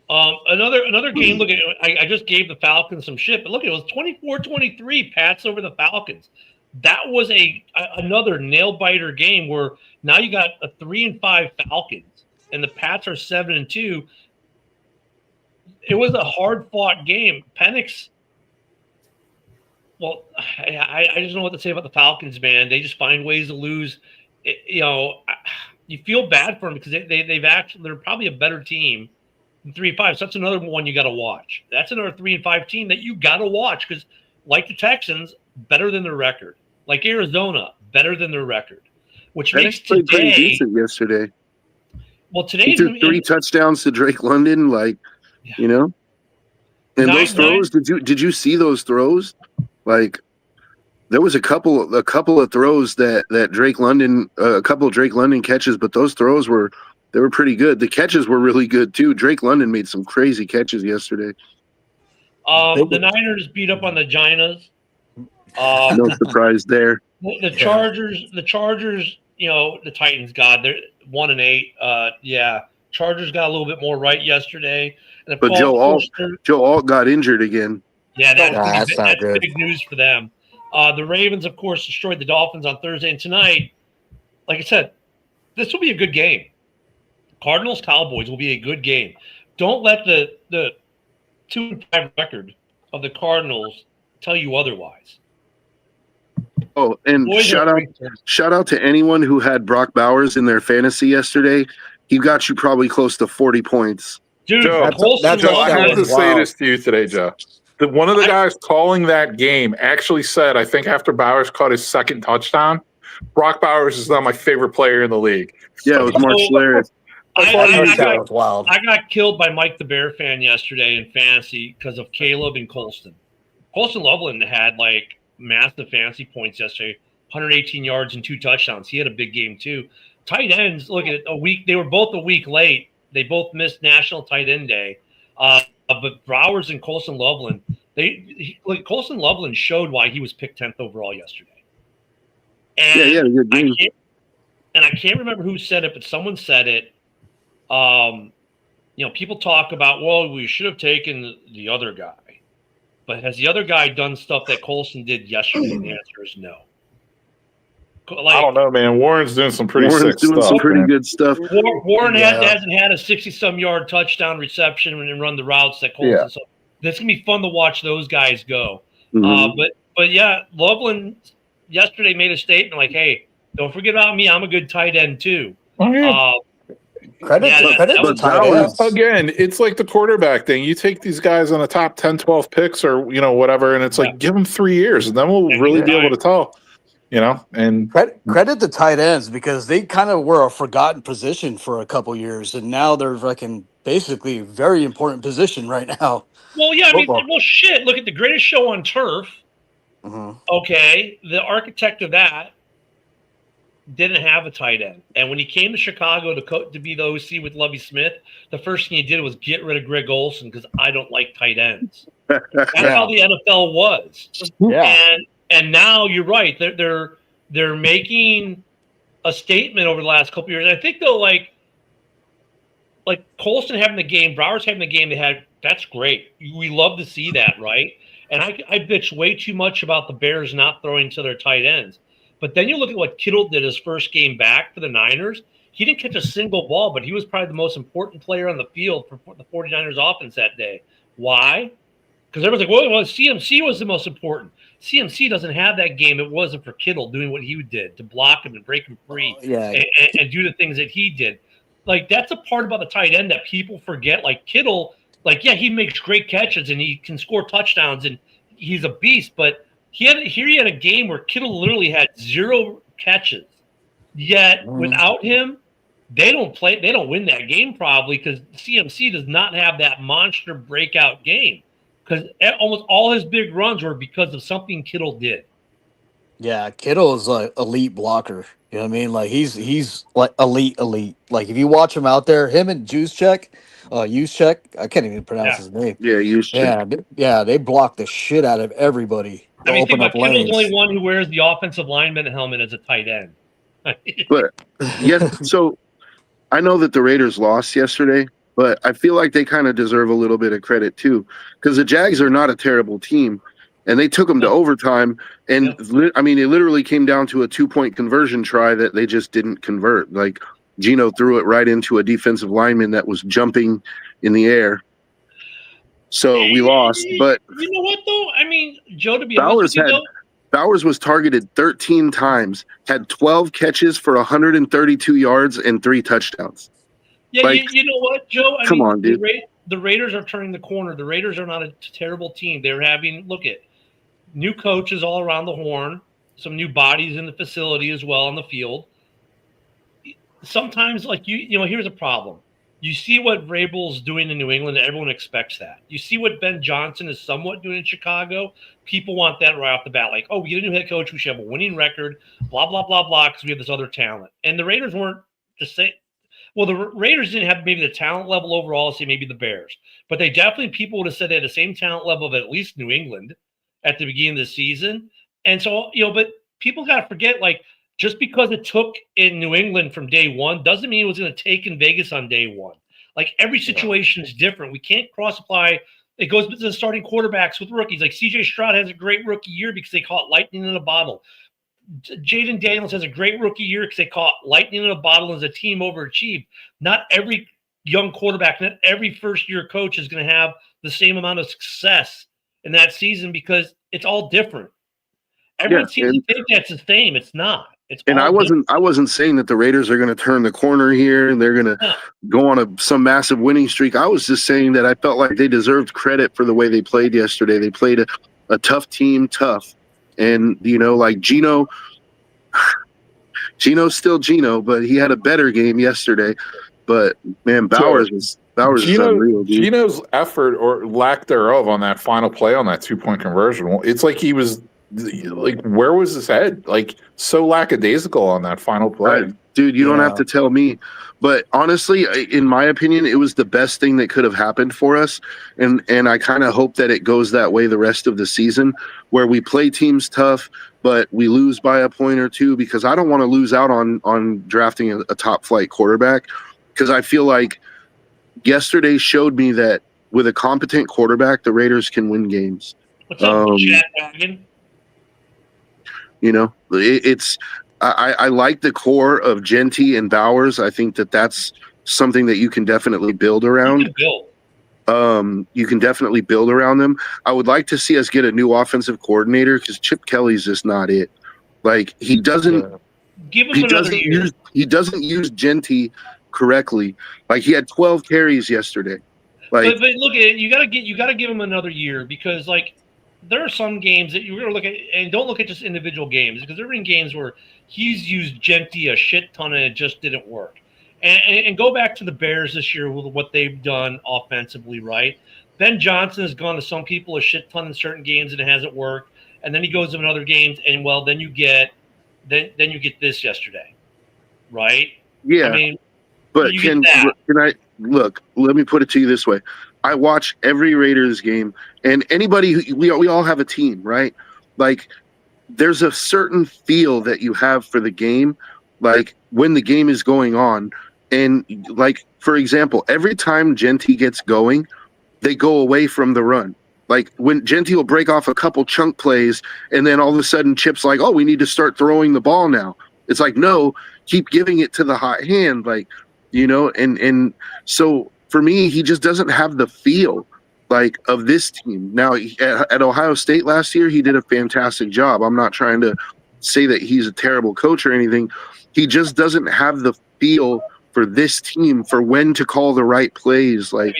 Another game. Look at I just gave the Falcons some shit, but look, it was 24-23 Pats over the Falcons. That was another nail biter game where now you got a 3-5 Falcons and the Pats are 7-2. It was a hard fought game. Penix. Well, I just don't know what to say about the Falcons, man. They just find ways to lose. You feel bad for them because they're probably a better team. 3-5. So that's another one you got to watch. That's another 3-5 team that you got to watch because, like the Texans, better than their record. Like Arizona, better than their record. Which makes today pretty decent yesterday. Well, today he threw 3 touchdowns to Drake London, And those throws. Did you see those throws? There was a couple of throws that Drake London, a couple of Drake London catches, but those throws were pretty good. The catches were really good too. Drake London made some crazy catches yesterday. The Niners beat up on the Giants. No surprise there. The Chargers, the Titans, they're 1-8. Chargers got a little bit more right yesterday. And but Joe Alt got injured again. Yeah, that's big news for them. The Ravens, of course, destroyed the Dolphins on Thursday. And tonight, like I said, this will be a good game. Cardinals-Cowboys will be a good game. Don't let the 2-5 record of the Cardinals tell you otherwise. Oh, and shout out to anyone who had Brock Bowers in their fantasy yesterday. He got you probably close to 40 points. Dude, Joe, I have to say this to you today, Joe. One of the guys calling that game actually said, I think after Bowers caught his second touchdown, Brock Bowers is not my favorite player in the league. Yeah, it was Mark Schlereth. I got killed by Mike the Bear fan yesterday in fantasy because of Caleb and Colston. Colston Loveland had massive fantasy points yesterday, 118 yards and 2 touchdowns. He had a big game too. Tight ends, look at it, they were both a week late. They both missed National Tight End Day. But Bowers and Colston Loveland, Colston Loveland showed why he was picked 10th overall yesterday. And good game. I can't remember who said it, but someone said it. People talk about, well, we should have taken the other guy. But has the other guy done stuff that Colson did yesterday? And the answer is no. I don't know, man. Warren's doing some pretty Warren's sick doing stuff. some pretty man. good stuff. Warren hasn't had a 60-some yard touchdown reception and run the routes that Colson. Yeah. So it's gonna be fun to watch those guys go. Mhm. But yeah, Loveland yesterday made a statement like, "Hey, don't forget about me. I'm a good tight end too." Oh, yeah. Credit Yeah, to that the was- tight ends. Again, it's like the quarterback thing. You take these guys on the top 10, 12 picks or, whatever, and it's like, give them 3 years, and then we'll really be able to tell, and Credit the tight ends because they kind of were a forgotten position for a couple years, and now they're basically a very important position right now. Well, yeah, I mean, Football. well, shit. Look at the greatest show on turf. Mhm. Okay, the architect of that didn't have a tight end, and when he came to Chicago to be the OC with Lovie Smith, the first thing he did was get rid of Greg Olson because I don't like tight ends. That's how the NFL was. Yeah. And now you're right. They're making a statement over the last couple of years. I think though, like Colson having the game, Browers having the game they had, that's great. We love to see that, right? And I bitch way too much about the Bears not throwing to their tight ends. But then you look at what Kittle did his first game back for the Niners. He didn't catch a single ball, but he was probably the most important player on the field for the 49ers offense that day. Why? Because everyone's like, well, CMC was the most important. CMC doesn't have that game. It wasn't for Kittle doing what he did to block him and break him free and do the things that he did. Like, that's a part about the tight end that people forget. Like, Kittle, he makes great catches and he can score touchdowns and he's a beast, but he had a game where Kittle literally had 0 catches. Yet without him, they don't win that game probably because CMC does not have that monster breakout game. Because almost all his big runs were because of something Kittle did. Yeah, Kittle is an elite blocker. You know what I mean? Like he's like elite. Like if you watch him out there, him and Juszczyk, I can't even pronounce his name. Yeah, Yeah, they block the shit out of everybody. I mean, think Open about up Kittle's lanes. the only one who wears the offensive lineman helmet as a tight end. But yes, so I know that the Raiders lost yesterday, but I feel like they kind of deserve a little bit of credit too, because the Jags are not a terrible team, and they took them to overtime. And it literally came down to a 2-point conversion try that they just didn't convert. Like Geno threw it right into a defensive lineman that was jumping in the air. So we lost. But you know what though? I mean, Joe, to be honest with you, Bowers was targeted 13 times, had 12 catches for 132 yards and 3 touchdowns. Yeah, you know what, Joe? Come on, dude. The Raiders are turning the corner. The Raiders are not a terrible team. They're having new coaches all around the horn, some new bodies in the facility as well on the field. Sometimes, here's a problem. You see what Vrabel's doing in New England, and everyone expects that. You see what Ben Johnson is somewhat doing in Chicago. People want that right off the bat. Like, we get a new head coach. We should have a winning record, blah, blah, blah, blah, because we have this other talent. And the Raiders weren't the same. Well, the Raiders didn't have maybe the talent level overall, say maybe the Bears. But people would have said they had the same talent level of at least New England at the beginning of the season. And so, but people got to forget, just because it took in New England from day one doesn't mean it was going to take in Vegas on day one. Like, every situation is different. We can't cross-apply. It goes to the starting quarterbacks with rookies. Like, C.J. Stroud has a great rookie year because they caught lightning in a bottle. Jaden Daniels has a great rookie year because they caught lightning in a bottle as a team overachieved. Not every young quarterback, not every first-year coach is going to have the same amount of success in that season because it's all different. Everyone seems to think that's the same. It's not. I wasn't saying that the Raiders are going to turn the corner here and they're going to go on some massive winning streak. I was just saying that I felt like they deserved credit for the way they played yesterday. They played a tough team, and Geno's still Geno, but he had a better game yesterday. But man, Bowers is unreal, dude. Geno's effort or lack thereof on that final play on that 2-point conversion. It's like he was. Where was his head? So lackadaisical on that final play. Dude, you don't have to tell me. But honestly, in my opinion, it was the best thing that could have happened for us. And I kind of hope that it goes that way the rest of the season, where we play teams tough, but we lose by a point or two, because I don't want to lose out on drafting a top flight quarterback, because I feel like yesterday showed me that with a competent quarterback, the Raiders can win games. What's up, Chat Wagon? You know, I like the core of Genty and Bowers. I think that's something that you can definitely build around. You can definitely build around them. I would like to see us get a new offensive coordinator because Chip Kelly's just not it. Like he doesn't give him another year. He doesn't use Genty correctly. Like he had 12 carries yesterday. Like, but look at it, you gotta give him another year because like there are some games that you're gonna look at and don't look at just individual games because there have been games where he's used Genty a shit ton and it just didn't work. And go back to the Bears this year with what they've done offensively, right? Ben Johnson has gone to some people a shit ton in certain games and it hasn't worked. And then he goes in other games and well, then you get this yesterday, right? Yeah. I mean, but can I look? Let me put it to you this way: I watch every Raiders game, and anybody we all have a team, right? Like, there's a certain feel that you have for the game, like when the game is going on, and like for example, every time Genty gets going, they go away from the run. Like when Genty will break off a couple chunk plays, and then all of a sudden Chip's like, "Oh, we need to start throwing the ball now." It's like, no, keep giving it to the hot hand, like. You know, and so for me, he just doesn't have the feel like of this team. Now at Ohio State last year, he did a fantastic job. I'm not trying to say that he's a terrible coach or anything. He just doesn't have the feel for this team for when to call the right plays. Like,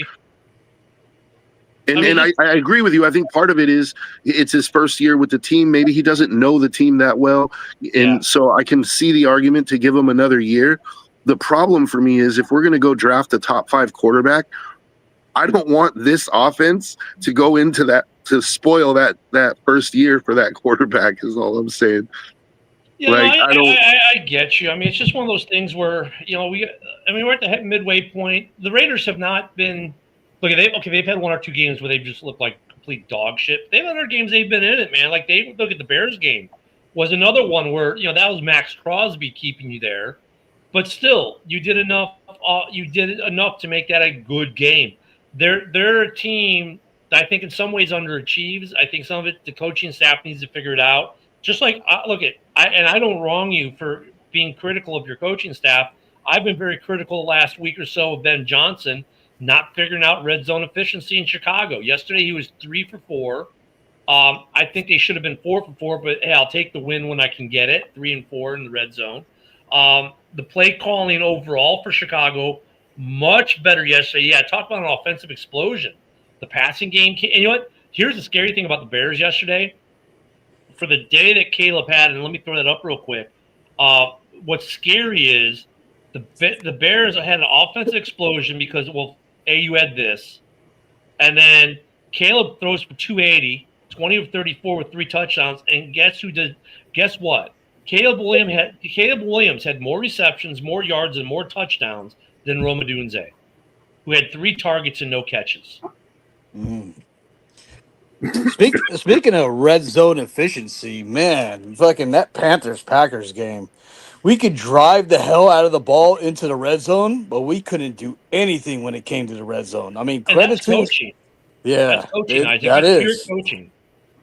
and I agree with you. I think part of it is it's his first year with the team. Maybe he doesn't know the team that well, and so I can see the argument to give him another year. The problem for me is if we're going to go draft a top 5 quarterback, I don't want this offense to go into that to spoil that first year for that quarterback is all I'm saying. Yeah, like, I get you. I mean, it's just one of those things where, you know, we're at the midway point. The Raiders have not been they've had 1 or 2 games where they've just looked like complete dog shit. They've had other games they've been in it, man. Like they look at the Bears game was another one where, you know, that was Max Crosby keeping you there. But still, you did enough. You did enough to make that a good game. They're a team that I think in some ways underachieves. I think some of it the coaching staff needs to figure it out. Just like I don't wrong you for being critical of your coaching staff. I've been very critical the last week or so of Ben Johnson not figuring out red zone efficiency in Chicago. Yesterday he was 3 for 4. I think they should have been 4 for 4, but hey, I'll take the win when I can get it. 3 and 4 in the red zone. The play calling overall for Chicago, much better yesterday. Yeah, talk about an offensive explosion. The passing game. And you know what? Here's the scary thing about the Bears yesterday. For the day that Caleb had, and let me throw that up real quick. What's scary is the Bears had an offensive explosion because, well, you had this. And then Caleb throws for 280, 20 of 34 with 3 touchdowns. And guess what? Caleb Williams had more receptions, more yards, and more touchdowns than Rome Odunze, who had 3 targets and no catches. Speaking of red zone efficiency, man, fucking that Panthers-Packers game. We could drive the hell out of the ball into the red zone, but we couldn't do anything when it came to the red zone. I mean, credit to coaching. Yeah, that's coaching. That is coaching.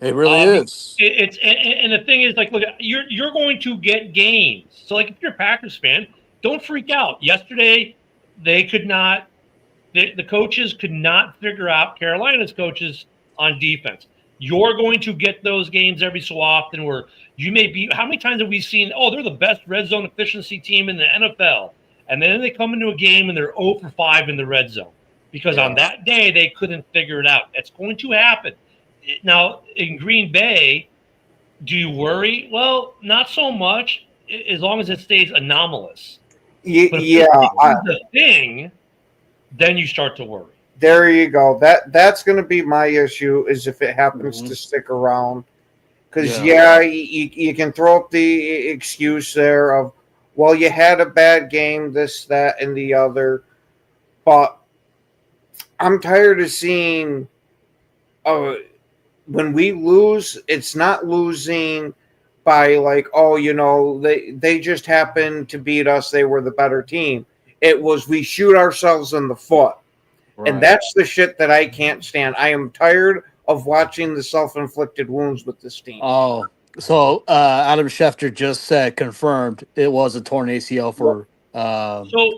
It really is. It's and the thing is, like, look, you're going to get games. So, like, if you're a Packers fan, don't freak out. Yesterday, they could not. The coaches could not figure out Carolina's coaches on defense. You're going to get those games every so often where you may be. How many times have we seen? Oh, they're the best red zone efficiency team in the NFL, and then they come into a game and they're 0 for 5 in the red zone because on that day they couldn't figure it out. It's going to happen. Now, in Green Bay, do you worry? Well, not so much, as long as it stays anomalous. But if the thing, then you start to worry. There you go. That's going to be my issue is if it happens to stick around. Because, you can throw up the excuse there of, well, you had a bad game, this, that, and the other. But I'm tired of seeing when we lose, it's not losing by like, oh, you know, they just happened to beat us. They were the better team. It was we shoot ourselves in the foot. Right. And that's the shit that I can't stand. I am tired of watching the self-inflicted wounds with this team. Oh, so Adam Schefter just said confirmed it was a torn ACL for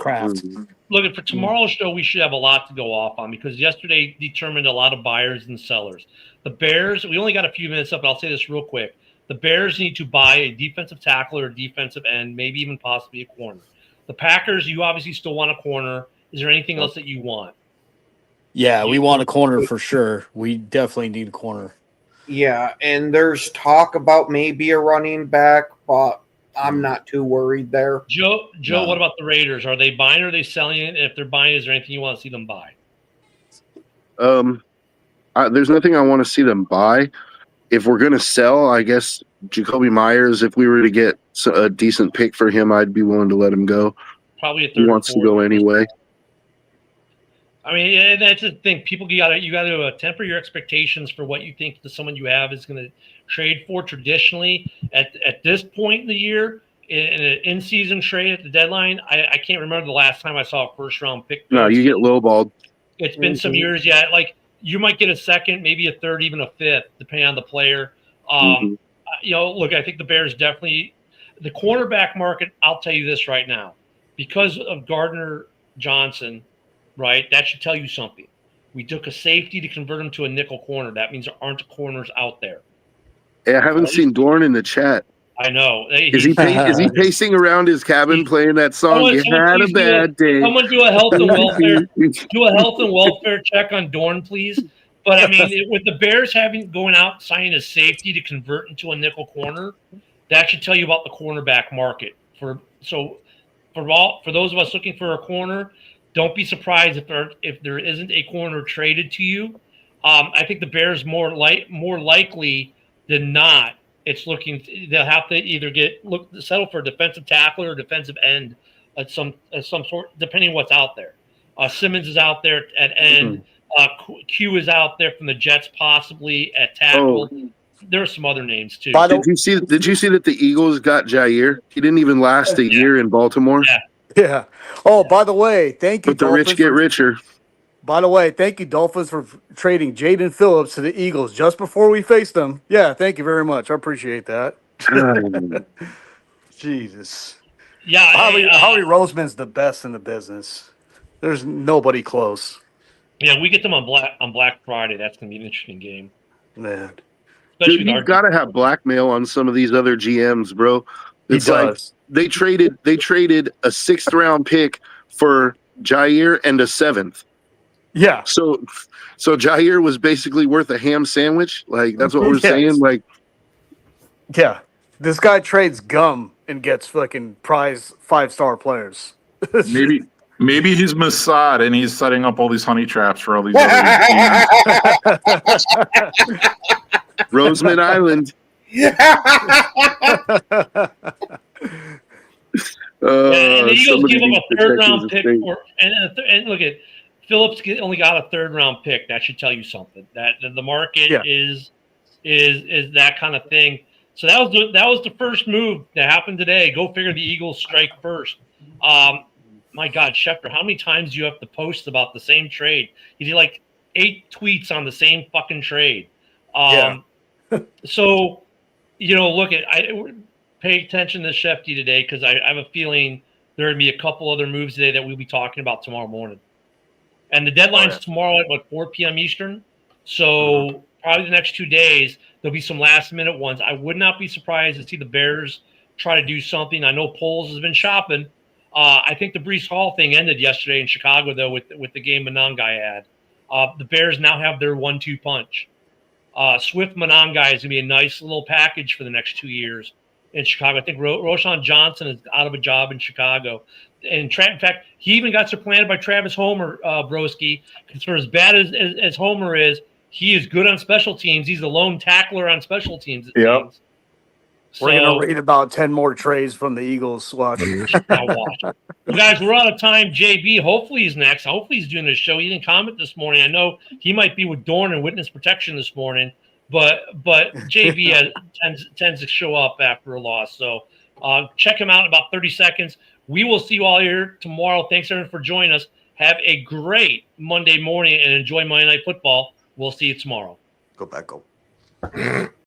Kraft. Look, for tomorrow's show, we should have a lot to go off on because yesterday determined a lot of buyers and sellers. The Bears, we only got a few minutes up, but I'll say this real quick. The Bears need to buy a defensive tackle or a defensive end, maybe even possibly a corner. The Packers, you obviously still want a corner. Is there anything else that you want? Yeah, we want a corner for sure. We definitely need a corner. Yeah, and there's talk about maybe a running back, but I'm not too worried there. Joe, What about the Raiders? Are they buying or are they selling it? And if they're buying, is there anything you want to see them buy? There's nothing I want to see them buy. If we're going to sell, I guess Jacoby Myers, if we were to get a decent pick for him, I'd be willing to let him go. Probably a third. He wants to go anyway. I mean, that's the thing. People, you got to temper your expectations for what you think someone you have is going to trade for. Traditionally, at this point in the year, in an in-season trade at the deadline, I can't remember the last time I saw a first-round pick. No, you get lowballed. It's been some years, yeah. Like you might get a second, maybe a third, even a fifth, depending on the player. Look, I think the Bears definitely the cornerback market. I'll tell you this right now, because of Gardner Johnson. Right, that should tell you something. We took a safety to convert him to a nickel corner. That means there aren't corners out there. Hey, I haven't seen Dorn in the chat. I know. Is he pacing around his cabin playing that song? You had a bad day. Someone do a health and welfare check on Dorn, please. But I mean, with the Bears going out signing a safety to convert into a nickel corner, that should tell you about the cornerback market. For those of us looking for a corner. Don't be surprised if there isn't a corner traded to you. I think the Bears more likely than not, they'll have to either settle for a defensive tackle or a defensive end at some sort, depending on what's out there. Simmons is out there at end. Q is out there from the Jets, possibly at tackle. There are some other names too. Did you see that the Eagles got Jair? He didn't even last a year in Baltimore. Yeah. Oh, by the way, thank you. But the rich get richer. By the way, thank you, Dolphins, for trading Jaden Phillips to the Eagles just before we faced them. Yeah, thank you very much. I appreciate that. Jesus. Yeah. Howie Roseman's the best in the business. There's nobody close. Yeah, we get them on Black Friday. That's going to be an interesting game. Man. Dude, you've got to have blackmail on some of these other GMs, bro. It's like they traded a 6th round pick for Jair and a 7th. Yeah. So Jair was basically worth a ham sandwich. Like that's what we're saying. Like, yeah, this guy trades gum and gets fucking prize 5-star players. Maybe he's Mossad and he's setting up all these honey traps for all these other teams. Roseman Island. And the Eagles give him a 3rd round pick and look at Phillips only got a 3rd round pick. That should tell you something. That the market is that kind of thing. So that was the first move that happened today. Go figure. The Eagles strike first. My God, Schefter, how many times do you have to post about the same trade? You did like 8 tweets on the same fucking trade. So, pay attention to Shefty today because I have a feeling there are going to be a couple other moves today that we'll be talking about tomorrow morning. And the deadline's tomorrow at 4 p.m. Eastern. So probably the next 2 days, there'll be some last-minute ones. I would not be surprised to see the Bears try to do something. I know Poles has been shopping. I think the Breece Hall thing ended yesterday in Chicago, though, with the game Monangai had. The Bears now have their 1-2 punch. Swift Monangai is going to be a nice little package for the next 2 years in Chicago. I think Roshan Johnson is out of a job in Chicago. And in fact, he even got supplanted by Travis Homer, Broski. Because for as bad as Homer is, he is good on special teams. He's the lone tackler on special teams. Seems. We're going to read about 10 more trades from the Eagles. Watch. Well, guys, we're out of time. JB, hopefully he's next. Hopefully he's doing this show. He didn't comment this morning. I know he might be with Dorn and witness protection this morning, but JB tends to show up after a loss. So check him out in about 30 seconds. We will see you all here tomorrow. Thanks, everyone, for joining us. Have a great Monday morning and enjoy Monday Night Football. We'll see you tomorrow. Go Beckham.